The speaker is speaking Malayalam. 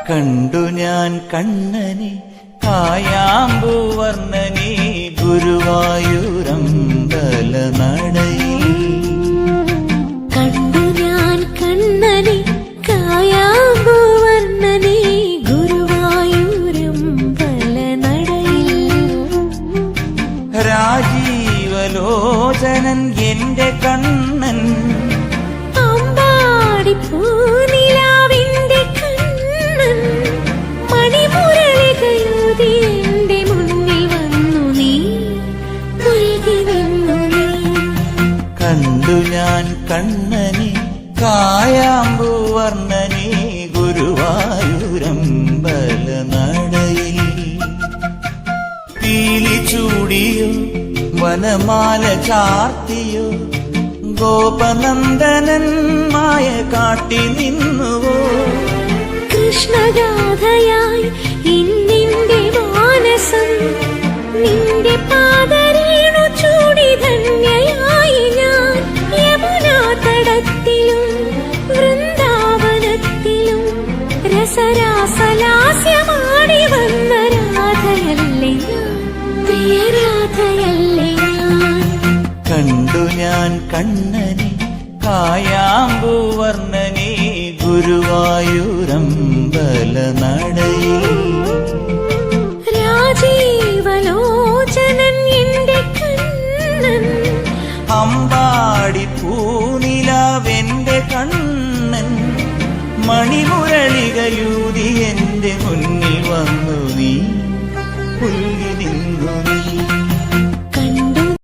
കണ്ടു ഞാൻ കണ്ണനെ കായാമ്പൂവർണ്ണനെ ഗുരുവായൂരമ്പല നടയിൽ. കണ്ടു ഞാൻ കണ്ണനെ കായാമ്പൂവർണ്ണനെ ഗുരുവായൂരമ്പല നടയിൽ. രാജീവലോചനൻ എന്റെ കണ്ണൻ അമ്പാടിപ്പൂനിലാവിന്റെ കണ്ണൻ മണിമുരളികയൂതി എന്റെ മുന്നിൽ വന്നു നീ പുൽകി നിന്നു നീ. കണ്ടു ഞാൻ കണ്ണനെ കായാമ്പൂവർണ്ണനെ ഗുരുവായൂരമ്പല നടയിൽ. പീലി ചൂടിയോ വനമാല ചാർത്തിയോ ഗോപനന്ദനൻ മായ കാട്ടി നിന്നുവോ. കൃഷ്ണഗാഥയായി ഇന്നിന്റെ മാനസം നിന്റെ പാദരേണു ചൂടി ധന്യയായി ഞാൻ. യമുനാ തടത്തിലും വൃന്ദാവനത്തിലും രസരാസലാസ്യമാടി വന്ന രാധയല്ലേ ഞാൻ, പ്രിയ രാധയല്ലേ ഞാൻ. കണ്ടു ഞാൻ കണ്ണനെ കായാമ്പൂവർണ്ണനെ ഗുരുവായൂരമ്പല നടയിൽ. രാജീവലോചനൻ എന്റെ കണ്ണൻ അമ്പാടി പൂനിലാവെന്റെ കണ്ണൻ മണിമുരളികയൂതി എന്റെ മുന്നിൽ വന്നു നീ പുൽകി നിന്നു നീ.